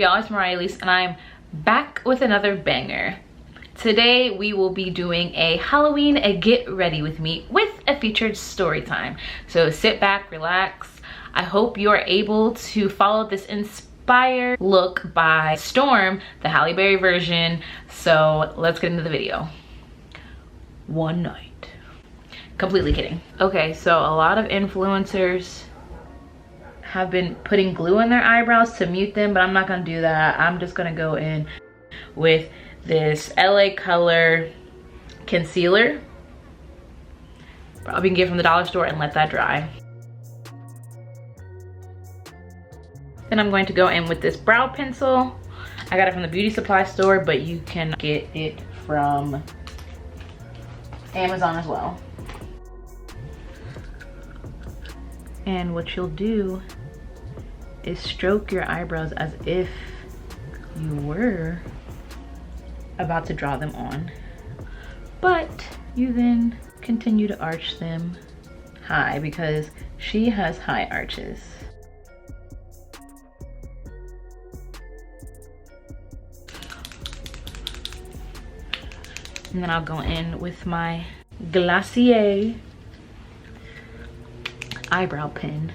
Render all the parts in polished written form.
y'all? It's Mariah Elise and I'm back with another banger. Today we will be doing a Halloween get ready with me with a featured story time. So sit back, relax. I hope you are able to follow this inspired look by Storm, the Halle Berry version. So let's get into the video. One night. Completely kidding. Okay, so a lot of influencers have been putting glue on their eyebrows to mute them, but I'm not gonna do that. I'm just gonna go in with this LA Color concealer. Probably can get from the dollar store and let that dry. Then I'm going to go in with this brow pencil. I got it from the beauty supply store, but you can get it from Amazon as well. And what you'll do is stroke your eyebrows as if you were about to draw them on, but you then continue to arch them high because she has high arches. And then I'll go in with my Glacier eyebrow pen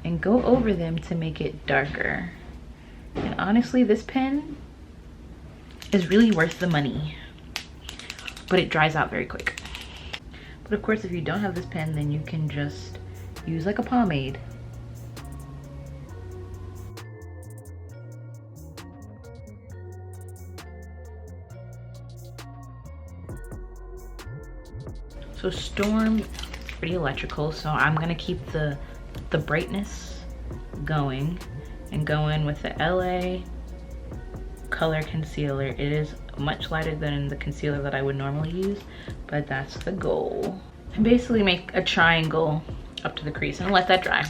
and go over them to make it darker. And honestly, this pen is really worth the money, but it dries out very quick. But of course, if you don't have this pen, then you can just use like a pomade. So Storm is pretty electrical, so I'm gonna keep the brightness going and go in with the LA Color concealer. It is much lighter than the concealer that I would normally use, but that's the goal. And basically make a triangle up to the crease and let that dry.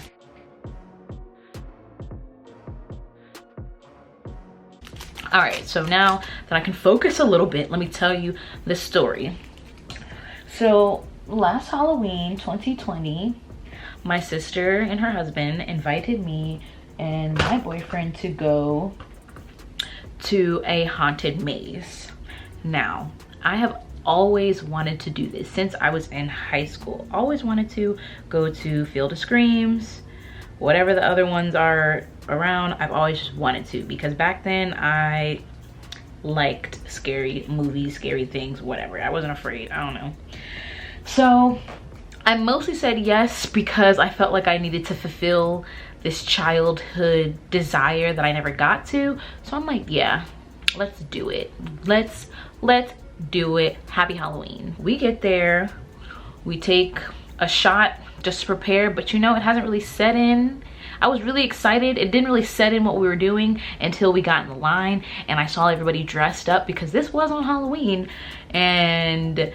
All right, so now that I can focus a little bit, let me tell you the story. So last Halloween 2020, my sister and her husband invited me and my boyfriend to go to a haunted maze. Now, I have always wanted to do this since I was in high school. Always wanted to go to Field of Screams, whatever the other ones are around. I've always just wanted to, because back then I liked scary movies, scary things, whatever. I wasn't afraid, I don't know. So I mostly said yes because I felt like I needed to fulfill this childhood desire that I never got to. So I'm like, yeah, let's do it. Let's do it. Happy Halloween. We get there, we take a shot just to prepare, but you know, it hasn't really set in. I was really excited. It didn't really set in what we were doing until we got in the line and I saw everybody dressed up because this was on Halloween, and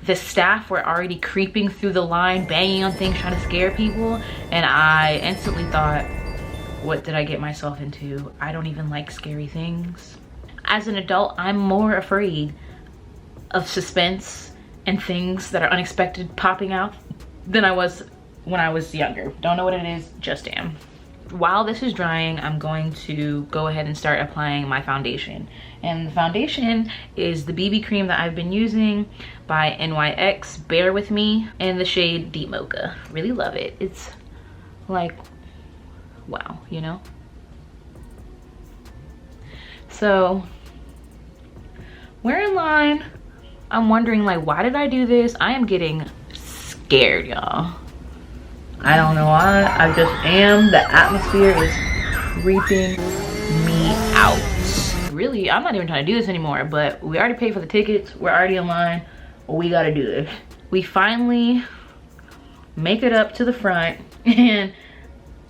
the staff were already creeping through the line, banging on things, trying to scare people. And I instantly thought, what did I get myself into? I don't even like scary things. As an adult, I'm more afraid of suspense and things that are unexpected popping out than I was when I was younger. Don't know what it is, just am. While this is drying, I'm going to go ahead and start applying my foundation. And the foundation is the BB cream that I've been using by NYX, Bear With Me, in the shade Deep Mocha. Really love it. It's like, wow, you know? So, we're in line. I'm wondering, like, why did I do this? I am getting scared, y'all. I don't know why, I just am. The atmosphere is creeping me out. Really, I'm not even trying to do this anymore, but we already paid for the tickets. We're already in line. We gotta do this. We finally make it up to the front and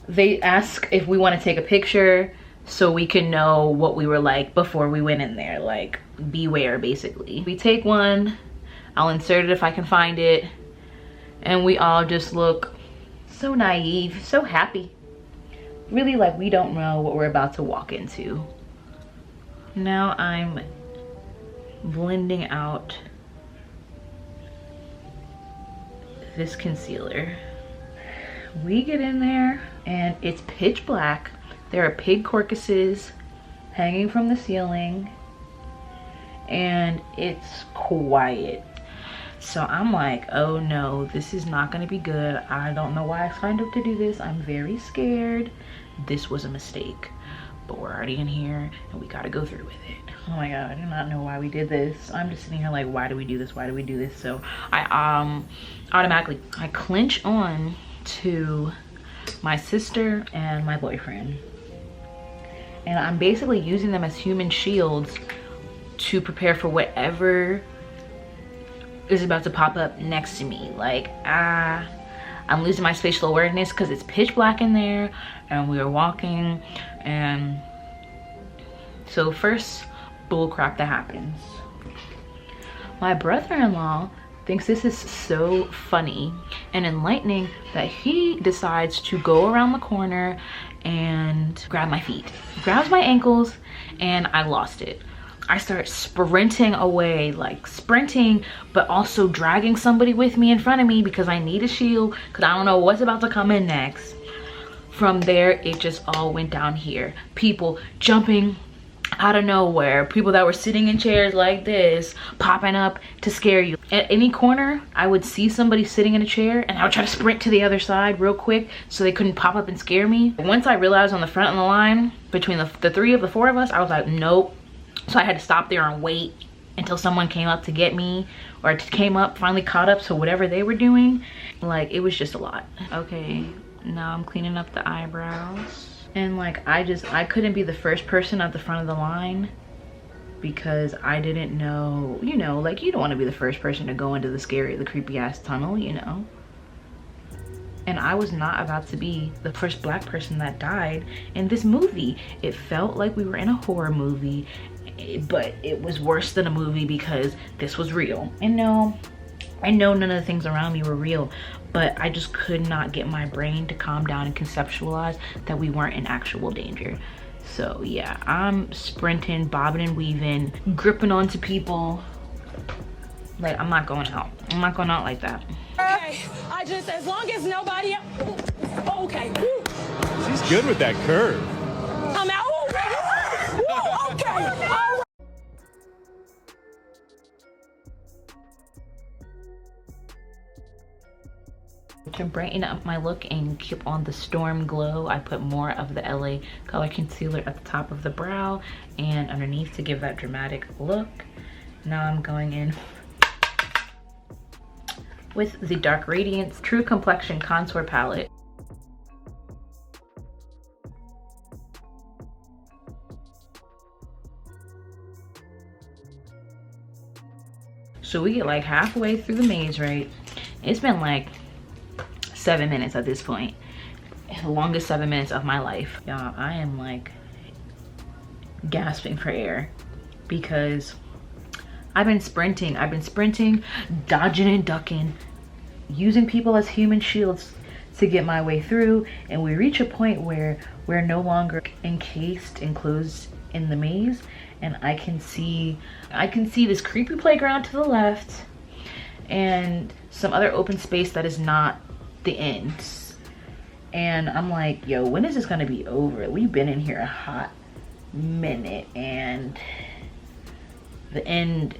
they ask if we want to take a picture so we can know what we were like before we went in there. Like, beware, basically. We take one, I'll insert it if I can find it, and we all just look so naive, so happy. Really, like we don't know what we're about to walk into. Now I'm blending out this concealer. We get in there and it's pitch black. There are pig carcasses hanging from the ceiling, and it's quiet. So I'm like, oh no, this is not gonna be good. I don't know why I signed up to do this. I'm very scared. This was a mistake, but we're already in here and we gotta go through with it. Oh my God, I do not know why we did this. I'm just sitting here like, why do we do this? Why do we do this? So I automatically, I clinch on to my sister and my boyfriend. And I'm basically using them as human shields to prepare for whatever is about to pop up next to me. Like, I'm losing my spatial awareness because it's pitch black in there and we are walking. And so first bull crap that happens. My brother-in-law thinks this is so funny and enlightening that he decides to go around the corner and grab my feet, grabs my ankles, and I lost it. I start sprinting away, like sprinting, but also dragging somebody with me in front of me because I need a shield because I don't know what's about to come in next. From there, it just all went down here. People jumping out of nowhere, people that were sitting in chairs like this popping up to scare you. At any corner, I would see somebody sitting in a chair and I would try to sprint to the other side real quick so they couldn't pop up and scare me. Once I realized on the front of the line, between the four of us, I was like, nope. So I had to stop there and wait until someone came up to get me, or came up, finally caught up to whatever they were doing. Like, it was just a lot. Okay, now I'm cleaning up the eyebrows. And like, I couldn't be the first person at the front of the line because I didn't know, you know, like you don't want to be the first person to go into the creepy ass tunnel, you know. And I was not about to be the first black person that died in this movie. It felt like we were in a horror movie, but it was worse than a movie because this was real. And no, I know none of the things around me were real, but I just could not get my brain to calm down and conceptualize that we weren't in actual danger. So yeah, I'm sprinting, bobbing and weaving, gripping onto people. Like, I'm not going out. I'm not going out like that. Okay, as long as nobody else. Okay. She's good with that curve. I'm out. Ooh, okay. All right. To brighten up my look and keep on the storm glow, I put more of the LA color concealer at the top of the brow and underneath to give that dramatic look. Now I'm going in with the Dark Radiance True Complexion Contour Palette. So we get like halfway through the maze, right? It's been like 7 minutes at this point. The longest 7 minutes of my life. Y'all, I am like gasping for air because I've been sprinting, dodging and ducking, using people as human shields to get my way through, and we reach a point where we're no longer enclosed in the maze, and I can see this creepy playground to the left and some other open space that is not the end. And I'm like, yo, when is this gonna be over? We've been in here a hot minute and the end,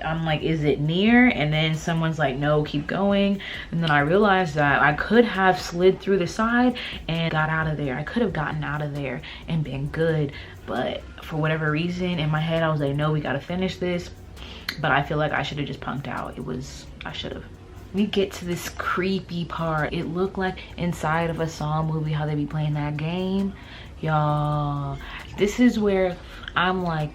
I'm like, is it near? And then someone's like, no, keep going. And then I realized that I could have slid through the side and got out of there. I could have gotten out of there and been good, but for whatever reason in my head I was like, no, we gotta finish this. But I feel like I should have just punked out. I should have. We get to this creepy part. It looked like inside of a Saw movie, how they be playing that game. Y'all, this is where I'm like,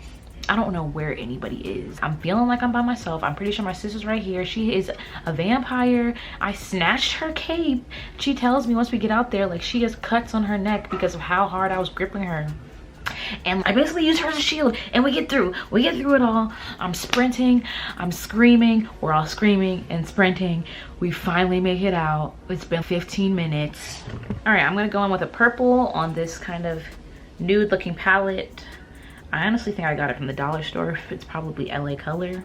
I don't know where anybody is. I'm feeling like I'm by myself. I'm pretty sure my sister's right here. She is a vampire. I snatched her cape. She tells me once we get out there, like, she has cuts on her neck because of how hard I was gripping her. And I basically use her as a shield, and we get through it all. I'm sprinting, I'm screaming, we're all screaming and sprinting. We finally make it out. It's been 15 minutes. All right, I'm gonna go in with a purple on this kind of nude looking palette. I honestly think I got it from the dollar store. It's probably LA color.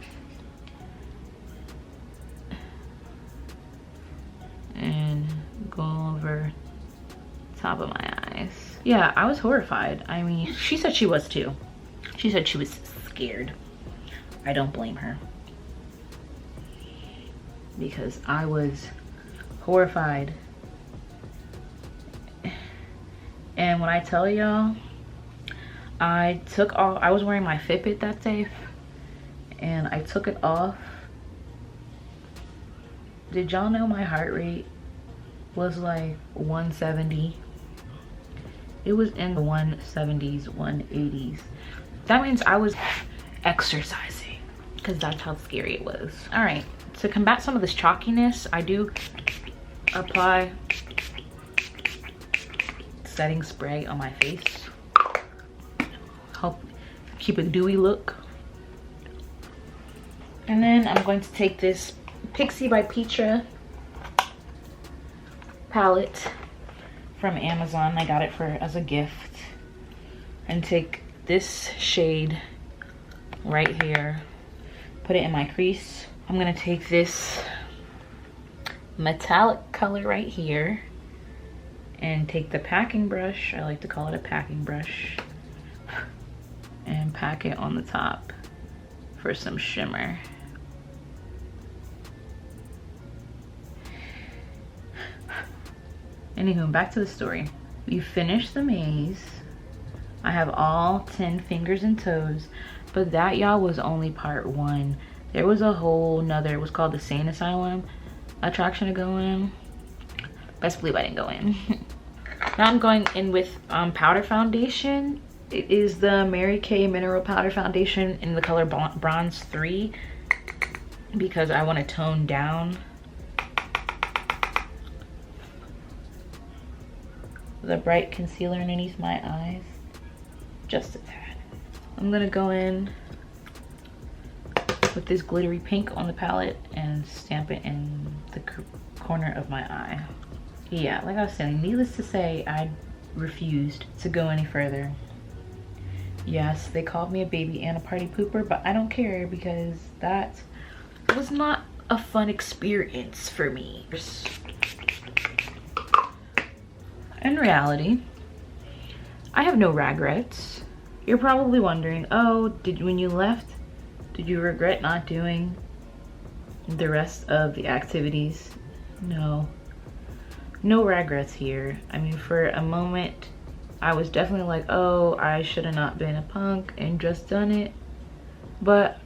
And go over top of my eyes. Yeah, I was horrified. I mean, she said she was too. She said she was scared. I don't blame her, because I was horrified. And when I tell y'all, I was wearing my Fitbit that day, and I took it off. Did y'all know my heart rate was like 170? It was in the 170s, 180s. That means I was exercising, because that's how scary it was. All right, to combat some of this chalkiness, I do apply setting spray on my face. Help keep a dewy look. And then I'm going to take this Pixie by Petra palette from Amazon. I got it as a gift. And take this shade right here, put it in my crease. I'm gonna take this metallic color right here and take the packing brush, I like to call it a packing brush, and pack it on the top for some shimmer. Anywho, back to the story. We finished the maze. I have all 10 fingers and toes, but that, y'all, was only part 1. There was a whole nother, it was called the Sane Asylum attraction to go in. Best believe I didn't go in. Now I'm going in with powder foundation. It is the Mary Kay Mineral Powder Foundation in the color Bronze 3, because I want to tone down the bright concealer underneath my eyes just a tad. I'm gonna go in with this glittery pink on the palette and stamp it in the corner of my eye. Yeah, like I was saying, needless to say, I refused to go any further. Yes, they called me a baby and a party pooper, but I don't care, because that was not a fun experience for me. In reality, I have no regrets. You're probably wondering, oh, when you left, did you regret not doing the rest of the activities? No. No regrets here. I mean, for a moment, I was definitely like, oh, I should have not been a punk and just done it. But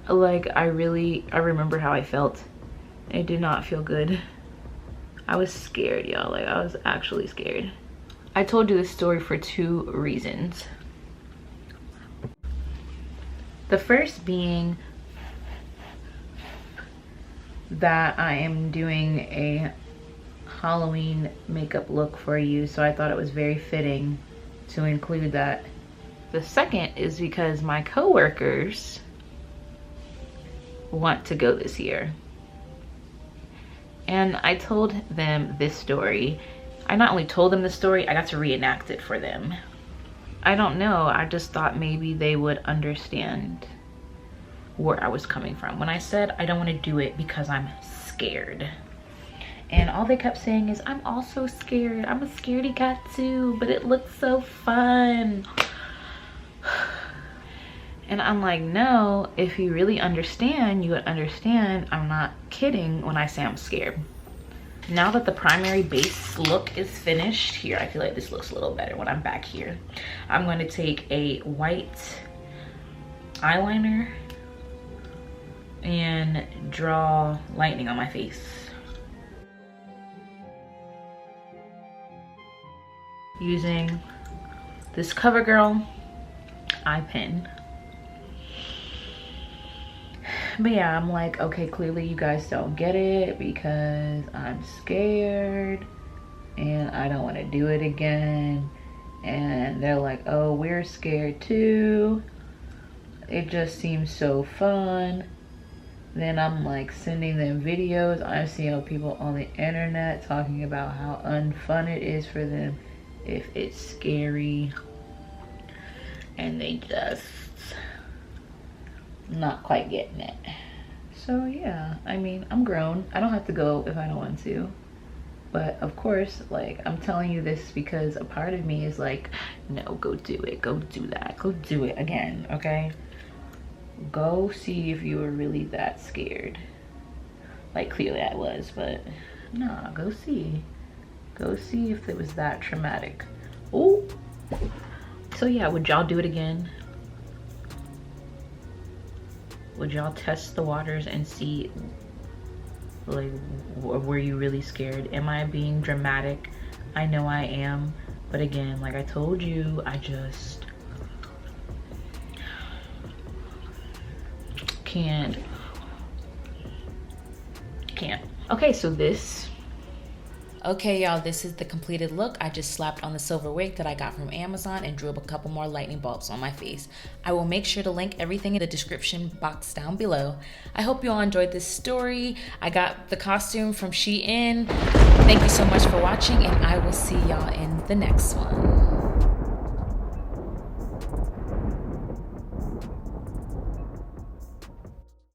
like, I remember how I felt. It did not feel good. I was scared, y'all. Like, I was actually scared. I told you this story for 2 reasons. The first being that I am doing a Halloween makeup look for you, so I thought it was very fitting to include that. The second is because my coworkers want to go this year. And I told them this story. I not only told them the story, I got to reenact it for them. I don't know, I just thought maybe they would understand where I was coming from when I said I don't want to do it because I'm scared. And all they kept saying is, I'm also scared. I'm a scaredy cat too, but it looks so fun. And I'm like, no, if you really understand, you would understand I'm not kidding when I say I'm scared. Now that the primary base look is finished, here, I feel like this looks a little better when I'm back here. I'm going to take a white eyeliner and draw lightning on my face. Using this CoverGirl eye pen. But yeah, I'm like, okay, clearly you guys don't get it because I'm scared and I don't want to do it again. And they're like, oh, we're scared too. It just seems so fun. Then I'm like sending them videos. I'm seeing people on the internet talking about how unfun it is for them if it's scary. And they just not quite getting it. So yeah, I mean, I'm grown. I don't have to go if I don't want to. But of course, like, I'm telling you this because a part of me is like, no, go do it, go do that, go do it again, okay? Go see if you were really that scared. Like, clearly I was, but nah, go see. Go see if it was that traumatic. Oh, so yeah, would y'all do it again? Would y'all test the waters and see, like, were you really scared? Am I being dramatic? I know I am, but again, like I told you, I just can't. Okay, so this. Okay, y'all, this is the completed look. I just slapped on the silver wig that I got from Amazon and drew up a couple more lightning bolts on my face. I will make sure to link everything in the description box down below. I hope you all enjoyed this story. I got the costume from Shein. Thank you so much for watching, and I will see y'all in the next one.